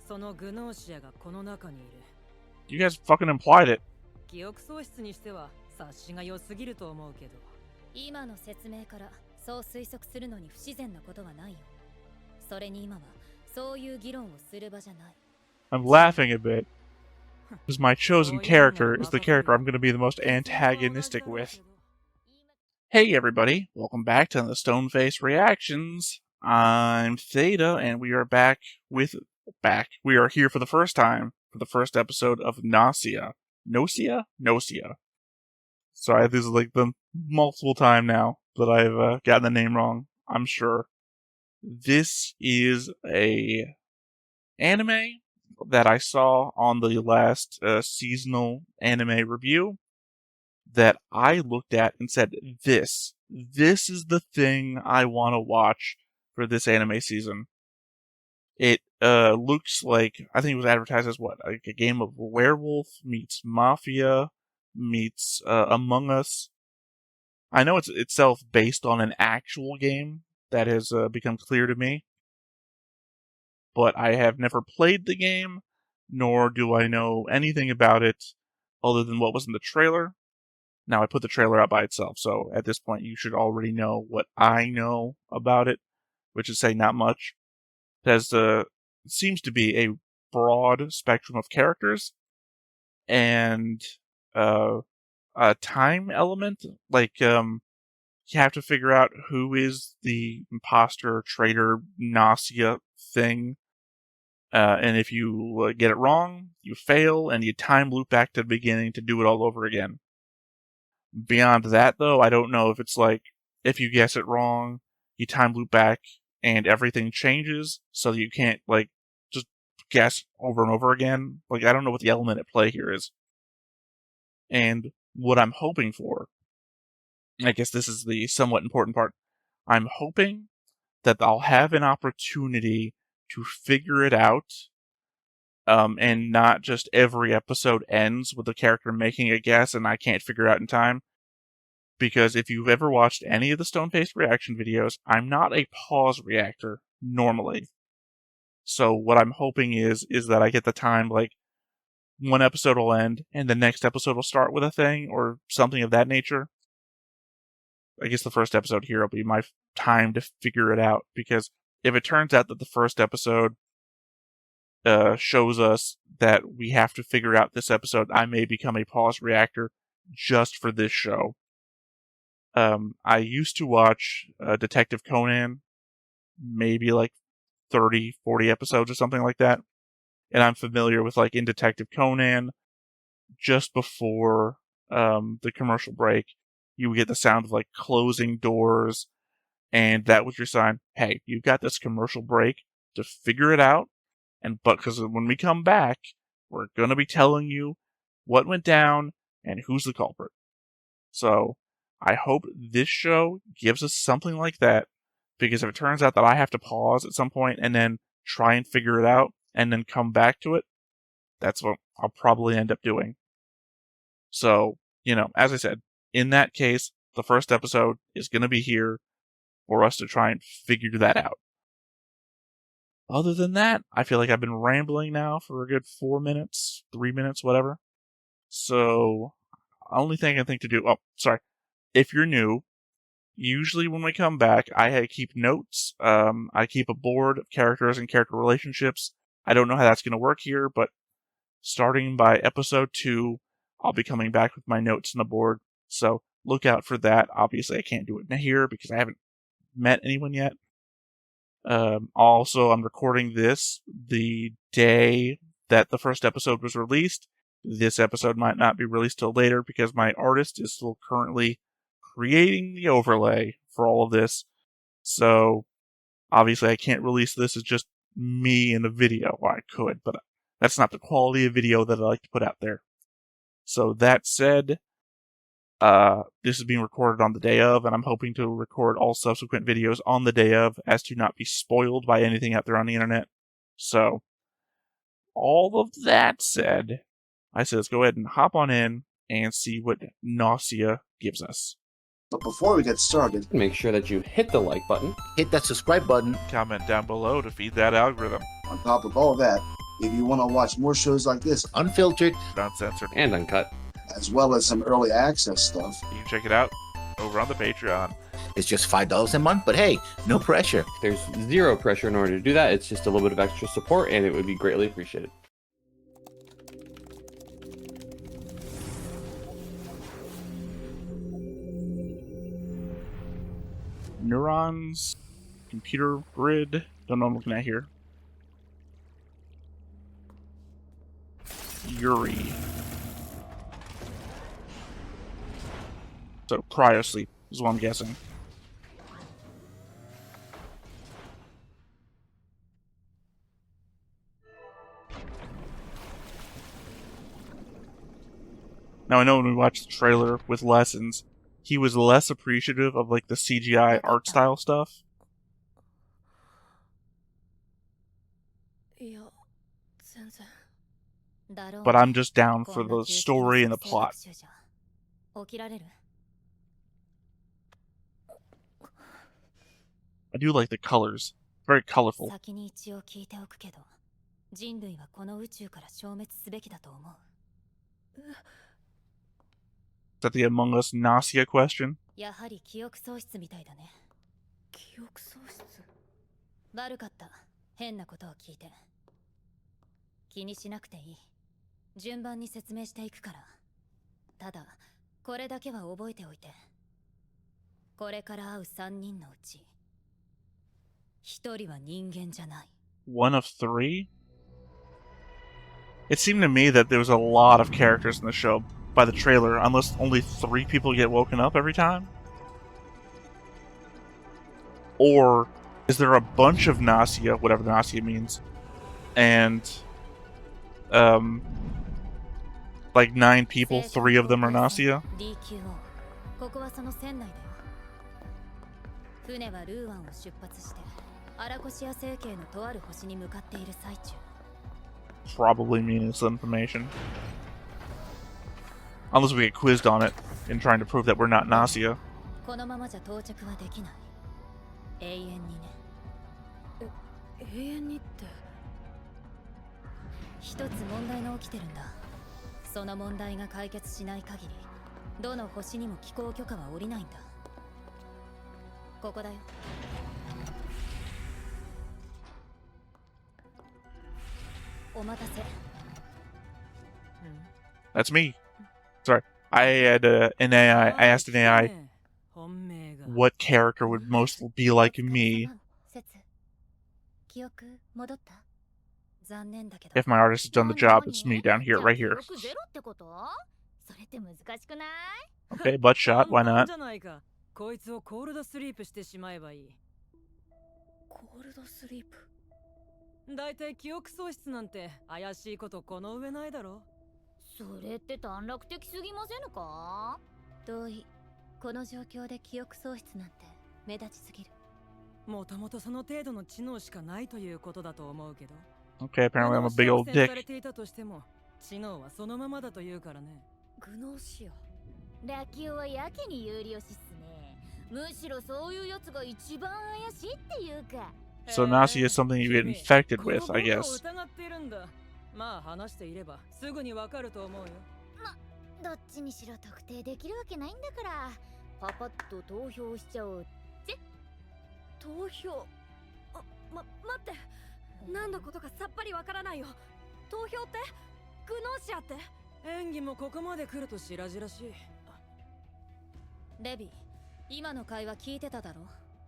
そのグノーシアがこの中にいる。You guys fucking implied it. 記憶喪失にしては察しが良すぎると思うけど。今の説明からそう推測するのに不自然なことはないよ。それに今はそういう議論をする場じゃない。I'm laughing a bit. Because my chosen character is the character I'm going to be the most antagonistic with. Hey everybody, welcome back to the Stoneface Reactions. I'm Theta, and we are back. We are here for the first time for the first episode of Gnosia. Gnosia? Sorry, this is like the multiple time now that I've gotten the name wrong, I'm sure. This is a anime that I saw on the last seasonal anime review that I looked at and said, this is the thing I want to watch for this anime season. It looks like, I think it was advertised as what? Like a game of werewolf meets mafia meets Among Us. I know it's itself based on an actual game that has become clear to me, but I have never played the game, nor do I know anything about it other than what was in the trailer. Now, I put the trailer out by itself, so at this point you should already know what I know about it, which is saying not much. It has seems to be a broad spectrum of characters, and a time element, like you have to figure out who is the imposter, traitor, Gnosia thing. And if you get it wrong, you fail, and you time loop back to the beginning to do it all over again. Beyond that, though, I don't know if it's like, if you guess it wrong, you time loop back, and everything changes, so you can't, like, just guess over and over again. Like, I don't know what the element at play here is. And what I'm hoping for, I guess this is the somewhat important part, I'm hoping that I'll have an opportunity to figure it out, and not just every episode ends with the character making a guess and I can't figure it out in time. Because if you've ever watched any of the Stoneface reaction videos, I'm not a pause reactor normally. So what I'm hoping is that I get the time, like, one episode will end and the next episode will start with a thing or something of that nature. I guess the first episode here will be my time to figure it out, because if it turns out that the first episode shows us that we have to figure out this episode, I may become a pause reactor just for this show. I used to watch Detective Conan, maybe like 30, 40 episodes or something like that. And I'm familiar with, like, in Detective Conan, just before the commercial break, you would get the sound of, like, closing doors, and that was your sign, hey, you've got this commercial break to figure it out, but because when we come back, we're going to be telling you what went down and who's the culprit. So I hope this show gives us something like that, because if it turns out that I have to pause at some point and then try and figure it out and then come back to it, that's what I'll probably end up doing. So, as I said, in that case, the first episode is going to be here for us to try and figure that out. Other than that, I feel like I've been rambling now for a good 4 minutes, 3 minutes, whatever. So, only thing I think to do, if you're new, usually when we come back, I keep notes. I keep a board of characters and character relationships. I don't know how that's going to work here, but starting by episode 2, I'll be coming back with my notes on the board. So look out for that. Obviously, I can't do it here because I haven't met anyone yet. Also, I'm recording this the day that the first episode was released. This episode might not be released till later because my artist is still currently creating the overlay for all of this. So, obviously, I can't release this as just me in a video. Well, I could, but that's not the quality of video that I like to put out there. So, that said, this is being recorded on the day of, and I'm hoping to record all subsequent videos on the day of as to not be spoiled by anything out there on the internet. So, all of that said, I said let's go ahead and hop on in and see what Gnosia gives us. But before we get started, make sure that you hit the like button, hit that subscribe button. Comment down below to feed that algorithm. On top of all that, If you want to watch more shows like this, Unfiltered Not censored. And uncut. as well as some early access stuff, You can check it out over on the Patreon. it's just $5 a month, but hey, no pressure. There's zero pressure in order to do that. It's just a little bit of extra support, and it would be greatly appreciated. Neurons, computer grid. Don't know what I'm looking at here. Yuri. So cryosleep is what I'm guessing. Now I know when we watched the trailer with Lessons, he was less appreciative of like the CGI art style stuff. いや全然だろう But I'm just down こ for んな the 急性 story and the 学 plot. 習じゃ起きられる I do like the colors. Very colorful. 先に一応聞いておくけど人類はこの宇宙から消滅すべきだと思う Is that the Among Us Gnosia question? やはり記憶喪失みたいだね記憶喪失悪かった変なことを聞いて気にしなくていい順番に説明していくからただこれだけは覚えておいてこれから会う3人のうち1人は人間じゃない One of three? It seemed to me that there was a lot of characters in the show by the trailer, unless only 3 people get woken up every time? Or is there a bunch of Gnosia, whatever the Gnosia means, and like 9 people, 3 of them are Gnosia? DQO ここはその船内だよ船はルーアンを出発してアラコシア星系のとある星に向かっている最中 Probably meaningless information. Unless we get quizzed on it in trying to prove that we're not Gnosia. このままじゃ到着はできない永遠にね永遠にって一つ問題が起きてるんだその問題が解決しない限りどの星にも寄港許可は下りないんだここだよお待たせ That's me. Sorry. I had an AI. I asked an AI 本命が what character would most be like me 記憶戻った残念だけど if my artist had done the job. It's me down here, right here. ゼロってことそれって難しくない Okay, butt shot. Why 簡単 not? じゃないかこいつをコールドスリープしてしまえばいいコールドスリープだいたい記憶喪失なんて怪しいことこの上ないだろそれって短絡的すぎませんか同意この状況で記憶喪失なんて目立ちすぎるもともとその程度の知能しかないということだと思うけど Okay, apparently I'm a big old され dick. ていたとしても知能はそのままだというからねグノーシアラキオはやけに有利推しっすねむしろそういうやつが一番怪しいっていうか So Gnosia is something you get infected with, I この僕を guess. 疑っているんだまあ話していればすぐにわかると思うよどっちにしろ特定できるわけないんだからパパッと投票しちゃおうって投票待って何のことかさっぱりわからないよ投票ってグノーシアって演技もここまで来ると白々しいレビ今の会話聞いてただろ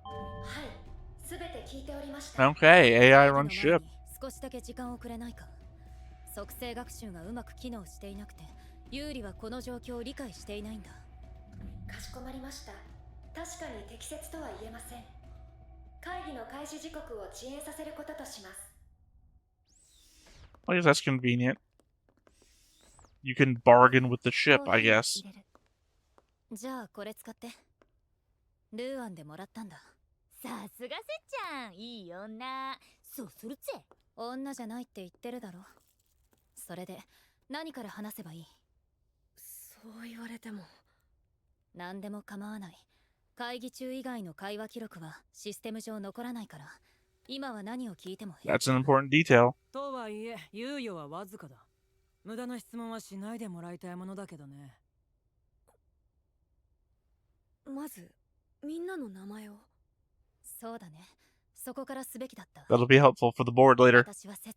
はいすべて聞いておりました Okay, AI run ship. 少しだけ時間をくれないか即性学習がうまく機能していなくて有利はこの状況を理解していないんだかしこまりました確かに適切とは言えません会議の開始時刻を遅延させることとします I guess that's convenient. You can bargain with the ship, I guess. じゃあこれ使ってルーアンでもらったんださすがせっちゃんいい女そうするぜ女じゃないって言ってるだろそれで何から話せばいいそう言われても何でも構わない会議中以外の会話記録はシステム上残らないから今は何を聞いても That's an important detail. とはいえ、猶予はわずかだ。無駄な質問はしないでもらいたいものだけどね。まずみんなの名前を。そうだね。そこからすべきだった。 That'll be helpful for the board later. 私はセツ。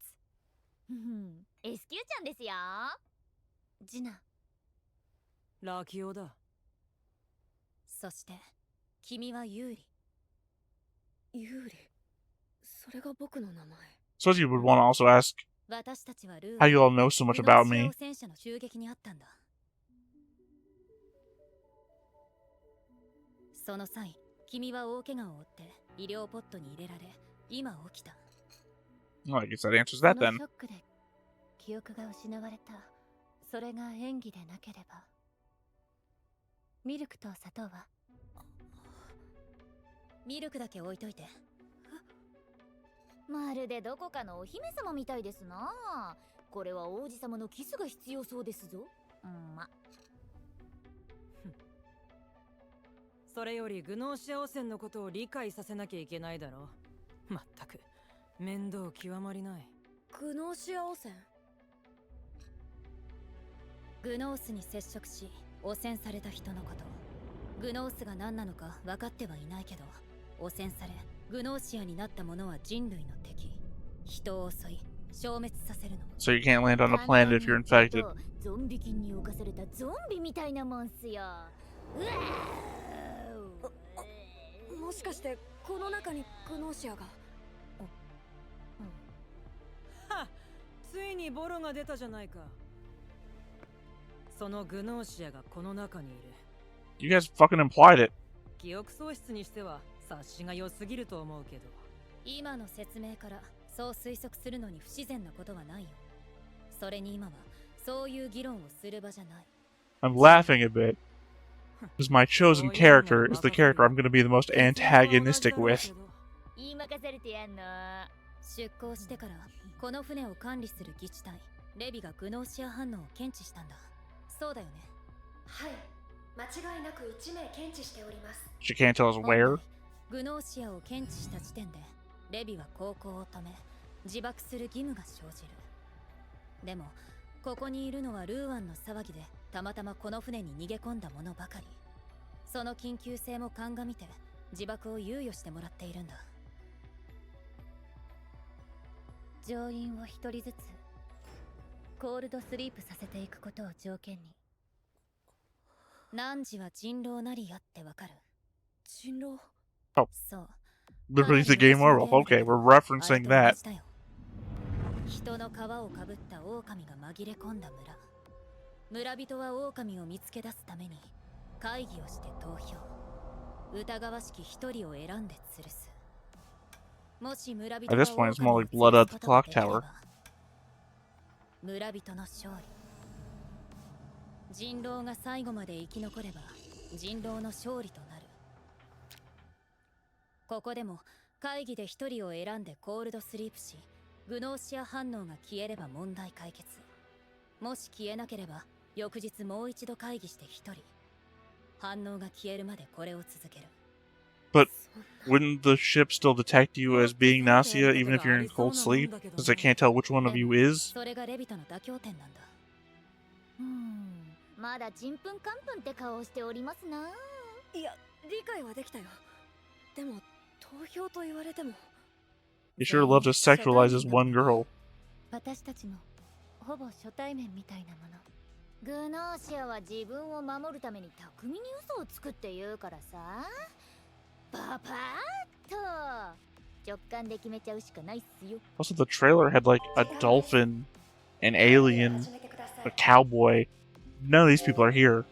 SQ ちゃんですよ。ジナ。ラキオだ。そして君はユーリ。ユーリ。それが僕の名前。 Suppose you would want to also ask 私たちはルー how you all know so much about me. 戦車の襲撃にあったんだ。その際、君は大怪我を負って医療ポットに入れられ、今起きた。 Well, I guess that answers that その then. ショックで記憶が失われた。それが演技でなければ。ミルクと砂糖は？ミルクだけ置いといて。まるでどこかのお姫様みたいですな。これは王子様のキスが必要そうですぞ。ま。それよりグノーシア汚染のことを理解させなきゃいけないだろう。まったく面倒極まりない。グノーシア汚染。グノースに接触し汚染された人のこと。グノースが何なのか分かってはいないけど、汚染されグノーシアになった者は人類の敵。人を襲い消滅させるの。 So you can't land on a planet if you're infected. ゾンビ菌に侵されたゾンビみたいなもんすよ。うわもしかしてこの中にグノーシアが。はっ、ついにボロが出たじゃないか。そのグノーシアがこの中にいる。 You guys fucking implied it. 記憶喪失にしては察しが良すぎると思うけど。今の説明からそう推測するのに不自然なことはないよ。それに今はそういう議論をする場じゃない。 I'm laughing a bit. Because my chosen character is the character I'm going to be the most antagonistic with. 言い任されてやんの。出港してからこの船を管理する自治体レビがグノーシア反応を検知したんだ。そうだよね。はい。間違いなく1名検知しております。 She can't tell us 本 where. 来グノーシアを検知した時点でレビは航行を止め自爆する義務が生じる。でもここにいるのはルーアンの騒ぎでたまたまこの船に逃げ込んだ者ばかり。その緊急性も鑑みて自爆を猶予してもらっているんだ。乗員を一人ずつコールドスリープさせていくことを条件に。汝は人狼なりやってわかる？人狼。そう。 Literally the game over. Okay, we're referencing that. 人の皮をかぶった狼が紛れ込んだ村。村人は狼を見つけ出すために会議をして投票。疑わしき一人を選んで吊るす。もし村人 At が this point, it's 狼 more を like 吊 blood る at す the ことが clock できれ tower. ば村人の勝利。人狼が最後まで生き残れば人狼の勝利となる。ここでも会議で一人を選んでコールドスリープし、グノーシア反応が消えれば問題解決。もし消えなければ翌日もう一度会議して一人。反応が消えるまでこれを続ける。 But wouldn't the ship still detect you as being Gnosia even if you're in cold sleep? Because they can't tell which one of you is? それがレビとの妥協点なんだ。まだちんぷんかんぷんって顔をしておりますな。いや、理解はできたよ。でも投票と言われても。 You sure love to sexualize this one girl. 私たちもほぼ初対面みたいなもの。グノーシアは自分を守るために巧みに嘘をつくって言うからさ。パパーッと直感で決めちゃうしかないっすよ。 Also, the trailer had like a dolphin, an alien, a cowboy. None of these people are here.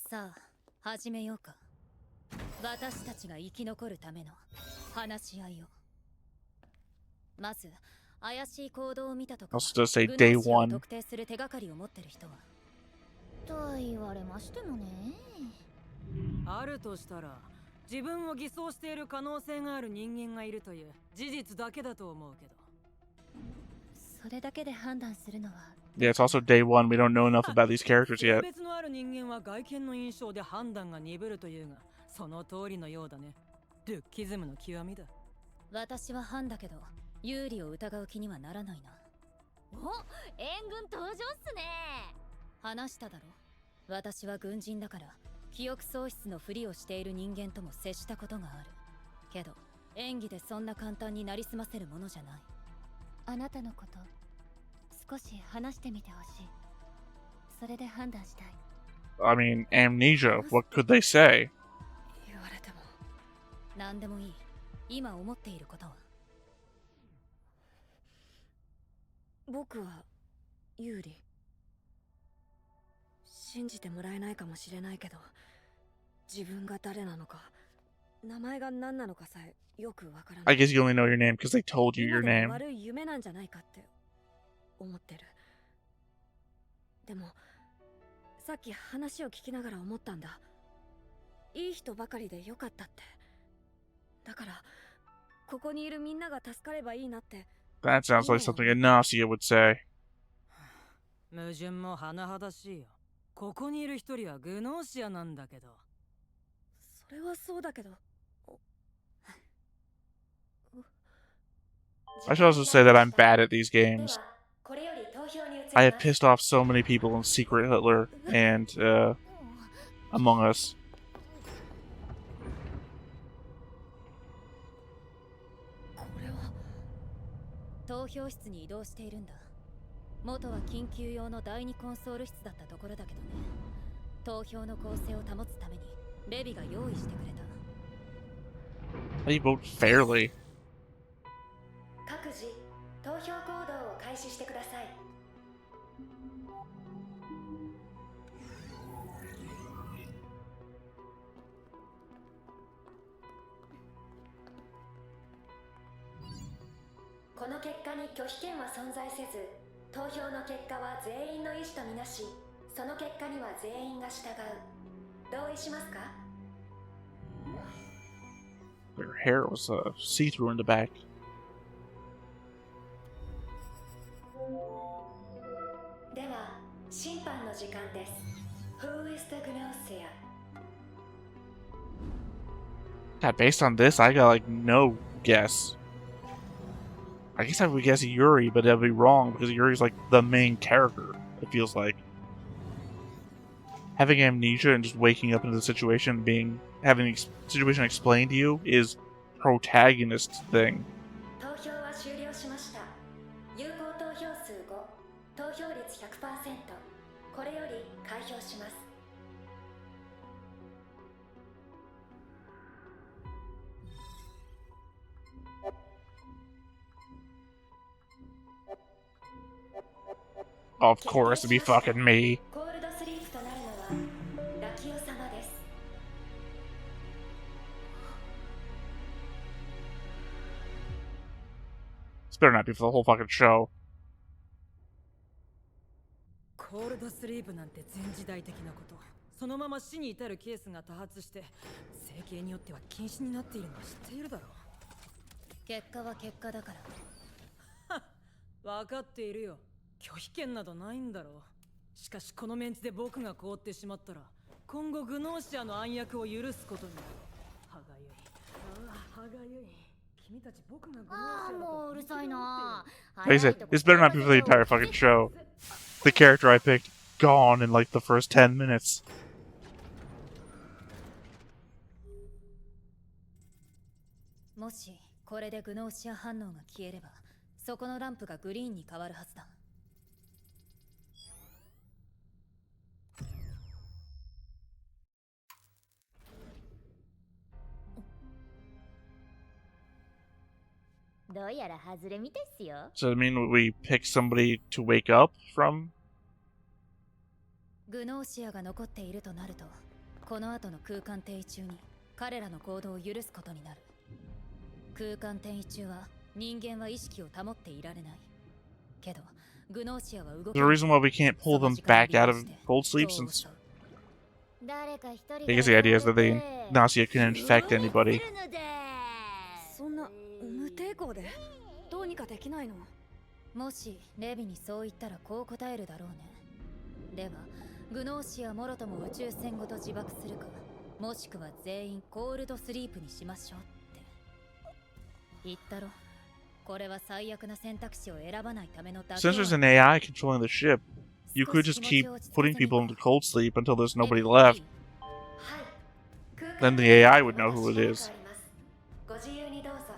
さあ始めようか。私たちが生き残るための話し合いを。まず怪しい行動を見たとか Also, does say グノ day ーシアを one. 特定する手がかりを持ってる人は。と言われましてもね。あるとしたら自分を偽装している可能性がある人間がいるという事実だけだと思うけど。それだけで判断するのは Yeah, it's also day one. We don't know enough about these characters 性 yet. 別のある人間は外見の印象で判断が鈍るというが、その通りのようだね。ルッキズムの極みだ。私は反だけど有利を疑う気にはならないな。お、援軍登場っすね。話しただろ。私は軍人だから記憶喪失のふりをしている人間とも接したことがある。けど演技でそんな簡単になりすませるものじゃない。あなたのこと少し話してみてほしい。それで判断したい。 I mean, amnesia. What could they say? 言われても。何でもいい。今思っていることは。僕は有利。信じてもらえないかもしれないけど、自分が誰なのか、名前が何なのかさえよくわからない。 I guess you only know your name because they told you your 今で name. も悪い夢なんじゃないかって思ってる。でもさっき話を聞きながら思ったんだ。いい人ばかりでよかったって。だからここにいるみんなが助かればいいなって。 That sounds like something a Gnosia would say. 矛盾も甚だしいよ。ここにいる一人はグノーシアなんだけど。それはそうだけど。 I should also say that I'm bad at these games. I have pissed off so many people in Secret Hitler and Among Us. これは投票室に移動しているんだ。元は緊急用の第二コンソール室だったところだけどね。投票の公正を保つためにレビが用意してくれた。 They vote fairly. 各自投票行動を開始してください。この結果に拒否権は存在せず、投票の結果は全員の意思とみなし、その結果には全員が従う。同意しますか？ Their hair was see-through in the back. では、審判の時間です。Who is the Gnosia? Yeah, based on this, I got like no guess. I guess I would guess Yuri, but that'd be wrong because Yuri's like the main character. It feels like having amnesia and just waking up into the situation, having the situation explained to you is protagonist thing. 投票は終了しました。有効投票数5、投票率 100%。これより開票します。 Of course, it'd be fucking me. コールドスリープとなるのはラキオ様です。 This better not be for the whole fucking show. コールドスリープなんて前時代的なこと。そのまま死に至るケースが多発して、整形によっては禁止になっているのは知っているだろう。結果は結果だから。分かっているよ。拒否権などないんだろう。しかしこのメンツで僕が凍ってしまったら、今後グノーシアの暗躍を許すことになる。歯がゆい。ああ、歯がゆい。君たち僕がグノーシアだと。もううるさいな。 Like I said, this better not be for the entire fucking show. The character I picked, gone in like the first 10 minutes. もしこれでグノーシア反応が消えれば、そこのランプがグリーンに変わるはずだ。どうやら外れみたいっすよ。 So, I mean, we pick somebody to wake up from? グノーシアが残っているとなると、この後の空間転移中に彼らの行動を許すことになる。空間転移中は人間は意識を保っていられない。けど、グノーシアは動 The reason why we can't pull them back out of cold sleep since 誰か一人 I guess the idea is that they Gnosia can infect anybody. そんな無抵抗でどうにかできないの？もしレビにそう言ったらこう答えるだろうね。ではグノーシアもろとも宇宙船ごと自爆するか、もしくは全員コールドスリープにしましょうって言ったろ。これは最悪な選択肢を選ばないための妥協。 Since there's an AI controlling the ship, you could just keep putting people into cold sleep until there's nobody left. はい。 Then the AI would know who it is. ご自由にどうぞ。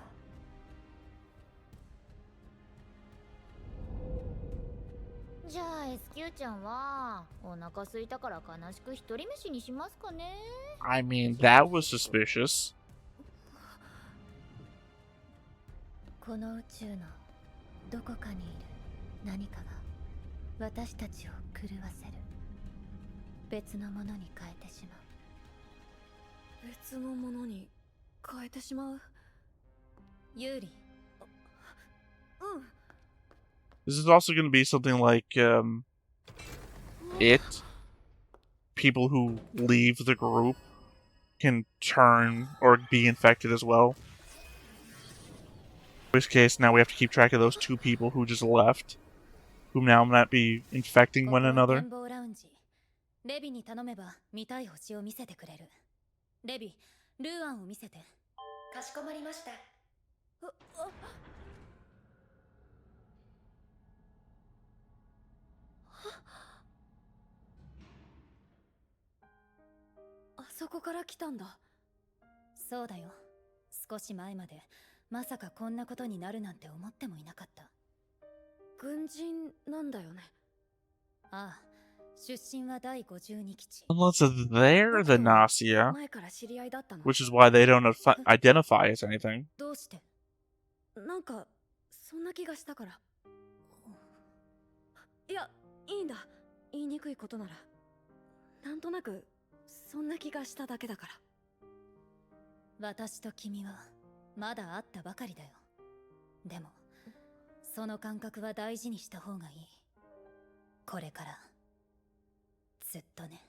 じゃあ SQ ちゃんはお腹空いたから悲しく一人飯にしますかね。 I mean, that was suspicious. この宇宙のどこかにいる何かが私たちを狂わせる。別のものに変えてしまう。別のものに変えてしまう。ユーリ。うん。 This is also going to be something like, it. People who leave the group can turn or be infected as well. In which case, now we have to keep track of those two people who just left, who now might be infecting one another. レビに頼めば見たい星を見せてくれる。レビ、ルーアンを見せて。かしこまりました。あそこから来たんだ。そうだよ。少し前までまさかこんなことになるなんて思ってもいなかった。軍人なんだよね。ああ、出身は第52基地。 Unless they're the Gnosia, 前から知り合いだったの。 which is why they don't identify as anything. どうして？なんかそんな気がしたから。いや、いいんだ。言いにくいことなら。なんとなくそんな気がしただけだから。私と君はまだ会ったばかりだよ。でもその感覚は大事にした方がいい。これからずっとね。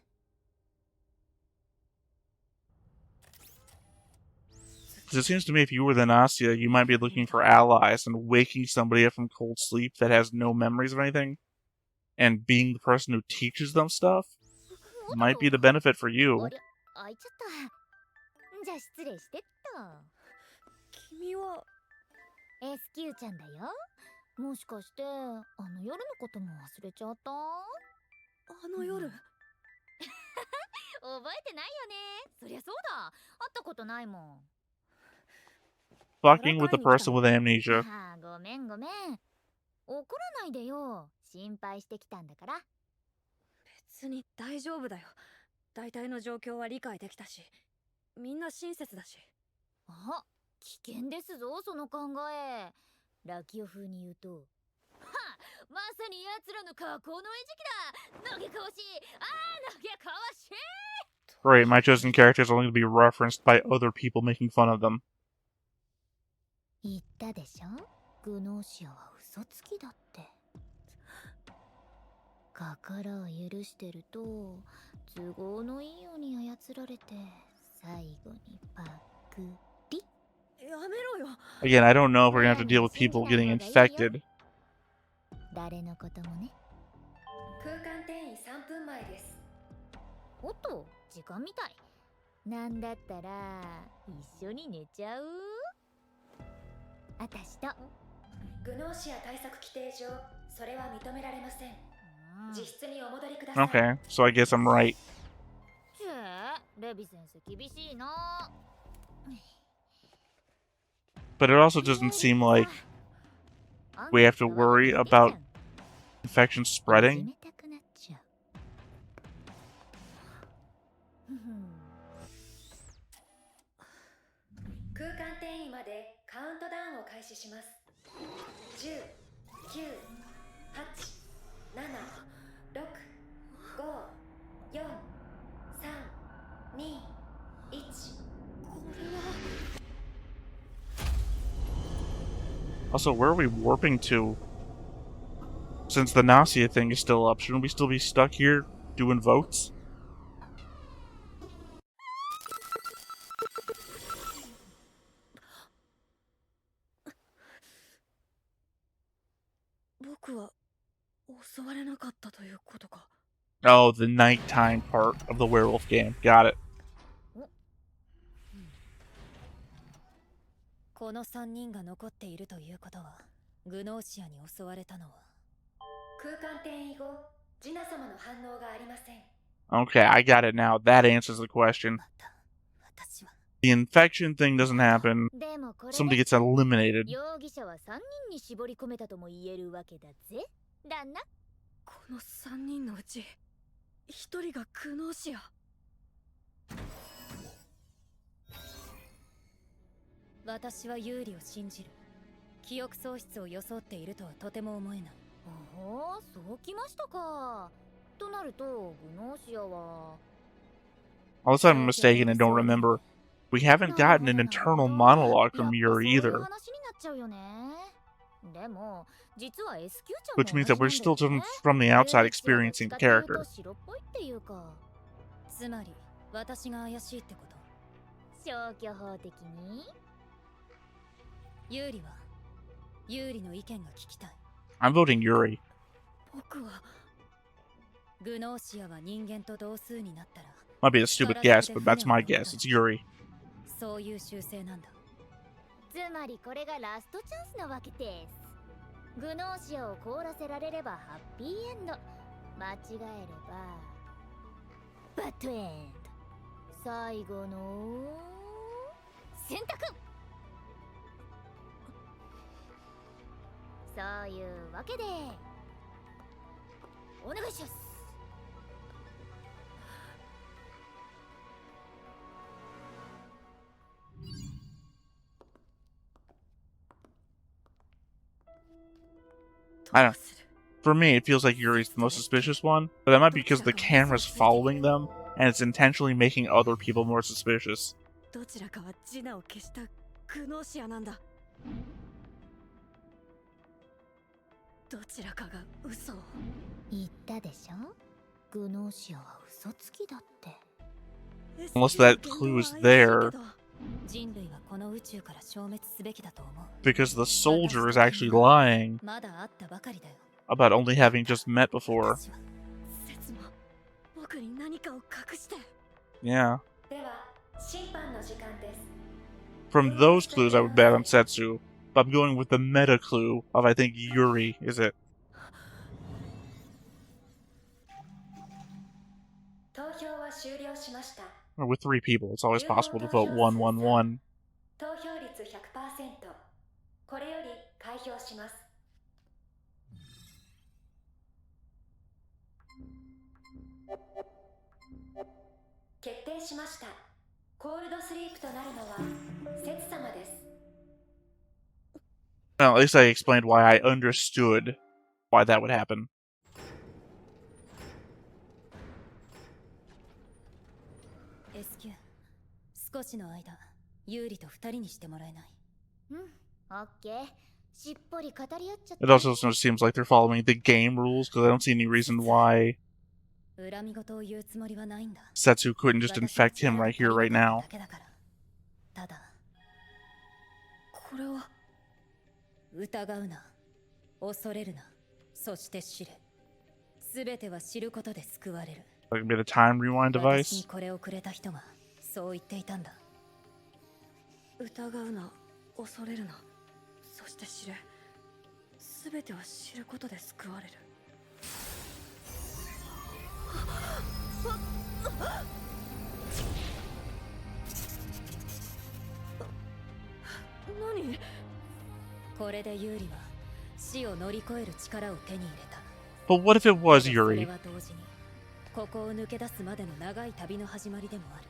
Because it seems to me if you were the Gnosia, you might be looking for allies, and waking somebody up from cold sleep that has no memories of anything, and being the person who teaches them stuff, might be the benefit for you. 開いちゃった。じゃあ失礼してっと。君は SQ ちゃんだよ。もしかしてあの夜のことも忘れちゃった？あの夜、覚えてないよね。そりゃそうだ。会ったことないもん。 Fucking with a person with amnesia. ああ、ごめんごめん。怒らないでよ。心配してきたんだから。別に大丈夫だよ。大体の状況は理解できたし、みんな親切だし。あ、危険ですぞその考え。ラキオ風に言うと、はあ、まさに奴らの加工の餌食だ。投げかわし、ああ投げかわし。 Great, my chosen character is only going to be referenced by other people making fun of them. 言ったでしょ、グノーシアは嘘つきだって。心を許してると都合のいいように操られて最後にパクリ。やめろよ。 Again, I don't know if we're going to have to deal with people getting infected. 誰のこともね。空間転移3分前です。おっと、時間みたい。なんだったら一緒に寝ちゃう？あたしと。グノーシア対策規定上、それは認められません。自室にお戻りください。 Okay, so I guess I'm right. レビ先生厳しいな。 But it also doesn't seem like we have to worry about infection spreading. 空間転移までカウントダウンを開始します。10、9、8、7、6、5、4、3、2、1。 Also, where are we warping to? Since the Gnosia thing is still up, shouldn't we still be stuck here doing votes? 襲われなかったということか。 Oh, the nighttime part of the werewolf game. Got it. この3人が残っているということは、グノーシアに襲われたのは。空間転移後、ジナ様の反応がありません。 Okay, I got it now. That answers the question. また、私は。 The infection thing doesn't happen. でもこれ Somebody で gets eliminated. 容疑者は3人に絞り込めたとも言えるわけだぜ。だな。この3人のうち1人がグノーシア。私は有利を信じる。記憶喪失を装っているとはとても思えない。おお、そうきましたか。となると、グノーシアは。 Unless I'm mistaken and don't remember, we haven't gotten an internal monologue from Yuri either, 話になっちゃうよね。でも、実は S q ちゃん which means that we're still from the outside experiencing the character. 白っぽいっていうか。つまり、私が怪しいってこと。消去法的に。有利は、有利の意見が聞きたい。I'm voting Yuri. 僕はグノーシアは人間と同数になったら、 Might be a stupid guess, but that's my guess. It's Yuri. そういう習性なんだ。つまりこれがラストチャンスなわけです。グノーシアを凍らせられればハッピーエンド。間違えればバッドエンド。最後の選択。そういうわけでお願いします。 I don't. For me, it feels like Yuri's the most suspicious one, but that might be because the camera's following them, and it's intentionally making other people more suspicious. どちらかはジナを消したグノーシアなんだ。どちらかが嘘を。言ったでしょ。グノーシアは嘘つきだって。 Unless that clue is there, 人類はこの宇宙から消滅すべきだと思う。 because the soldier is actually lying まだ会ったばかりだよ。 about only having just met before. 私は説も僕に何かを隠して。 Yeah. では、審判の時間です。 From those clues, I would bet on Setsu, but I'm going with the meta clue of I think Yuri is it. 投票は終了しました。 Or with 3 people, it's always possible to vote 1-1-1. 投票率 100%。これより開票します。決定しました。コールドスリープとなるのはセツ様です。 Well, at least I explained why I understood why that would happen. SQ、少しの間、有利と2人にしてもらえない。うん、オッケー。しっぽり語り合っちゃった。 It also seems like they're following the game rules, because I don't see any reason why 恨み事を言うつもりはないんだ。 Setsu couldn't just infect him right here, right now. ただ、これは疑うな、恐れるな、そして知れ。すべては知ることで救われる。 Like maybe the time rewind 私に device? これをくれた人がそう言っていたんだ。疑うな、恐れるな、そして知れ。すべては知ることで救われる。何？これで有利は死を乗り越える力を手に入れた。 But what if it was それ Yuri? は同時にここを抜け出すまでの長い旅の始まりでもある。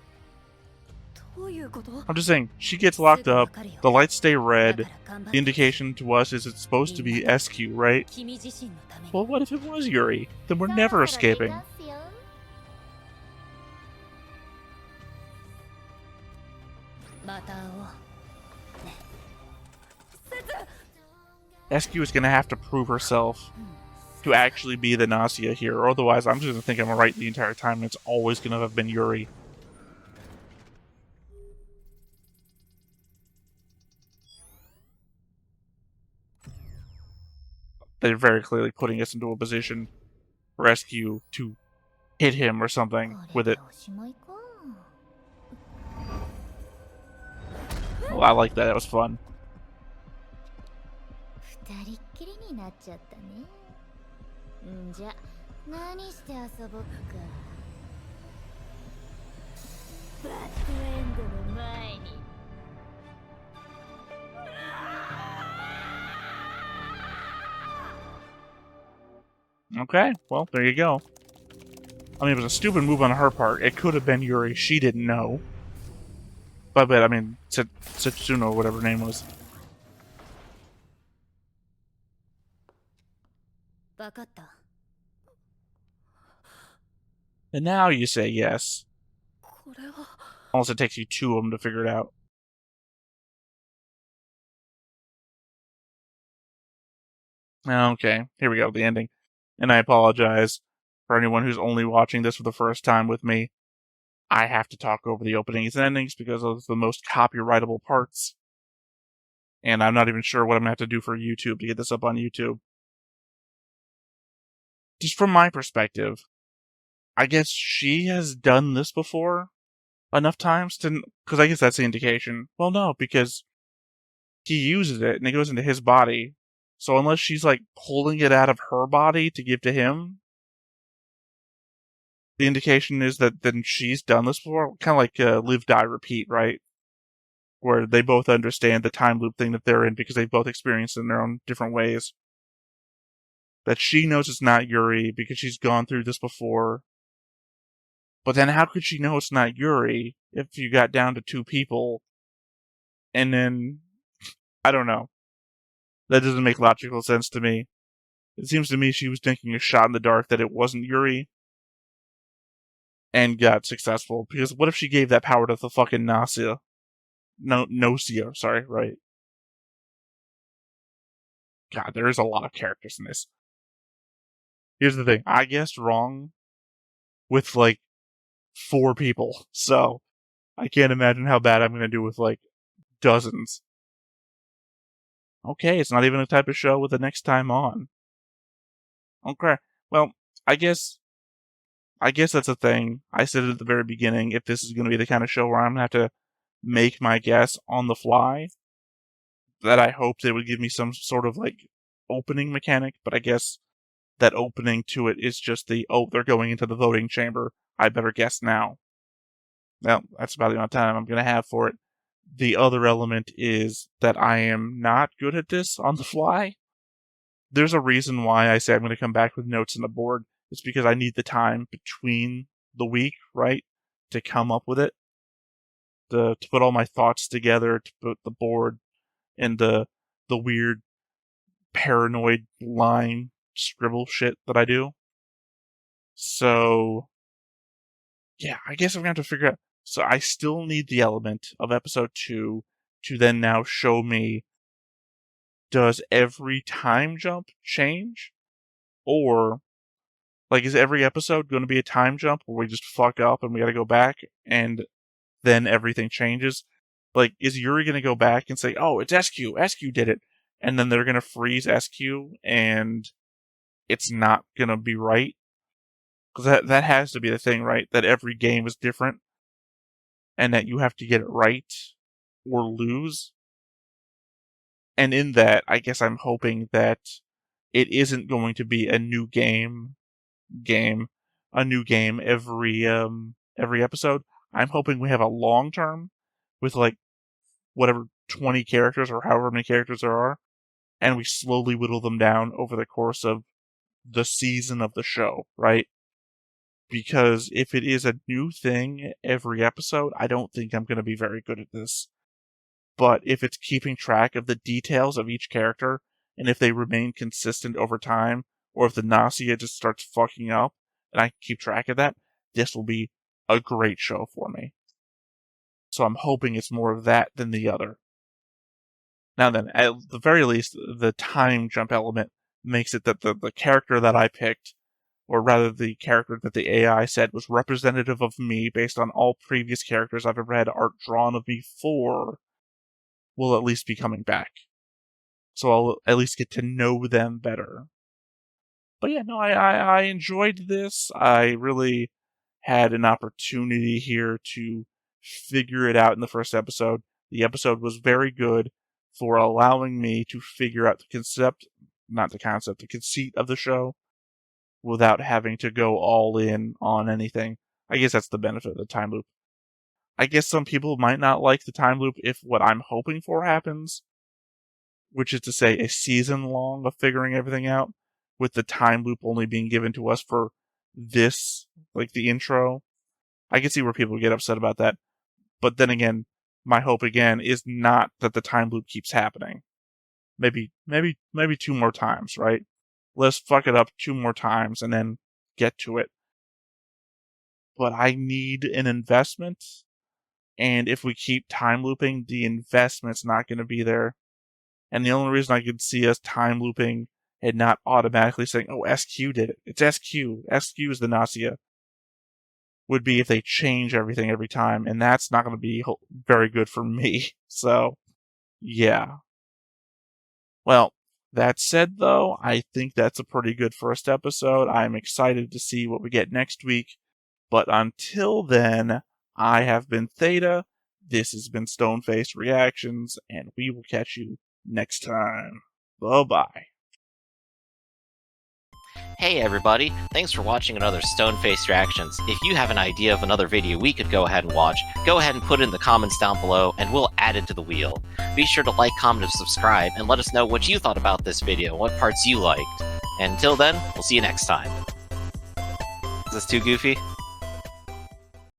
どういうこと？ I'm just saying, she gets locked up, the lights stay red, the indication to us is it's supposed to be SQ, right? 君自身のために。 Well, what if it was Yuri? Then we're never escaping. また会おう。 SQ is gonna have to prove herself to actually be the Gnosia here, or otherwise I'm just gonna think I'm right the entire time and it's always gonna have been Yuri. They're very clearly putting us into a position rescue to hit him or something with it. おしまいか。 Oh, I like that. That was fun. 二人っきりになっちゃったね。んじゃ、何して遊ぼっか。バッドエンドの前に。Okay, well, there you go. I mean, it was a stupid move on her part. It could have been Yuri. She didn't know. But I mean, Setsuno, whatever her name was. わかった。 And now you say yes. これは Unless it takes you 2 of them to figure it out. Okay, here we go, the ending. And I apologize for anyone who's only watching this for the first time with me. I have to talk over the openings and endings because those are the most copyrightable parts. And I'm not even sure what I'm going to have to do for YouTube to get this up on YouTube. Just from my perspective, I guess she has done this before enough times to... Because I guess that's the indication. Well, no, because he uses it and it goes into his body. So unless she's, like, pulling it out of her body to give to him, the indication is that then she's done this before. Kind of like Live, Die, Repeat, right? Where they both understand the time loop thing that they're in because they've both experienced it in their own different ways. That she knows it's not Yuri because she's gone through this before. But then how could she know it's not Yuri if you got down to 2 people? And then, I don't know. That doesn't make logical sense to me. It seems to me she was taking a shot in the dark that it wasn't Yuri. And got successful. Because what if she gave that power to the fucking Gnosia? Gnosia, sorry, right. God, there is a lot of characters in this. Here's the thing. I guessed wrong with, like, 4 people. So, I can't imagine how bad I'm going to do with, like, dozens. Okay, it's not even a type of show with the next time on. Okay, well, I guess that's a thing. I said it at the very beginning, if this is going to be the kind of show where I'm going to have to make my guess on the fly, that I hoped they would give me some sort of, like, opening mechanic, but I guess that opening to it is just they're going into the voting chamber, I better guess now. Well, that's about the amount of time I'm going to have for it. The other element is that I am not good at this on the fly. There's a reason why I say I'm going to come back with notes on the board. It's because I need the time between the week, right, to come up with it. To put all my thoughts together, to put the board and the weird paranoid line scribble shit that I do. So, yeah, I guess I'm going to have to figure out. So I still need the element of episode 2 to then now show me, does every time jump change? Or, like, is every episode going to be a time jump where we just fuck up and we got to go back and then everything changes? Like, is Yuri going to go back and say, oh, it's SQ did it, and then they're going to freeze SQ and it's not going to be right? Because that has to be the thing, right? That every game is different and that you have to get it right or lose. And in that, I guess I'm hoping that it isn't going to be a new game every episode. I'm hoping we have a long term with, like, whatever 20 characters or however many characters there are, and we slowly whittle them down over the course of the season of the show, right? Because if it is a new thing every episode, I don't think I'm going to be very good at this. But if it's keeping track of the details of each character, and if they remain consistent over time, or if the Gnosia just starts fucking up, and I keep track of that, this will be a great show for me. So I'm hoping it's more of that than the other. Now then, at the very least, the time jump element makes it that the character that I picked, or rather the character that the AI said was representative of me based on all previous characters I've ever had art drawn of me for, will at least be coming back. So I'll at least get to know them better. But yeah, no, I enjoyed this. I really had an opportunity here to figure it out in the first episode. The episode was very good for allowing me to figure out the conceit of the show without having to go all in on anything. I guess that's the benefit of the time loop. I guess some people might not like the time loop if what I'm hoping for happens, which is to say a season long of figuring everything out, with the time loop only being given to us for this, like the intro. I can see where people get upset about that. But then again, my hope again is not that the time loop keeps happening. Maybe 2 more times, right? Let's fuck it up 2 more times and then get to it. But I need an investment, and if we keep time looping, the investment's not going to be there. And the only reason I could see us time looping and not automatically saying, oh, SQ did it. It's SQ. SQ is the Gnosia. Would be if they change everything every time, and that's not going to be very good for me. So, yeah. Well, that said, though, I think that's a pretty good first episode. I'm excited to see what we get next week. But until then, I have been Theta. This has been Stoneface Reactions, and we will catch you next time. Bye-bye. Hey everybody, thanks for watching another Stoneface Reactions. If you have an idea of another video we could go ahead and watch, go ahead and put it in the comments down below and we'll add it to the wheel. Be sure to like, comment, and subscribe, and let us know what you thought about this video, what parts you liked. And until then, we'll see you next time. Is this too goofy?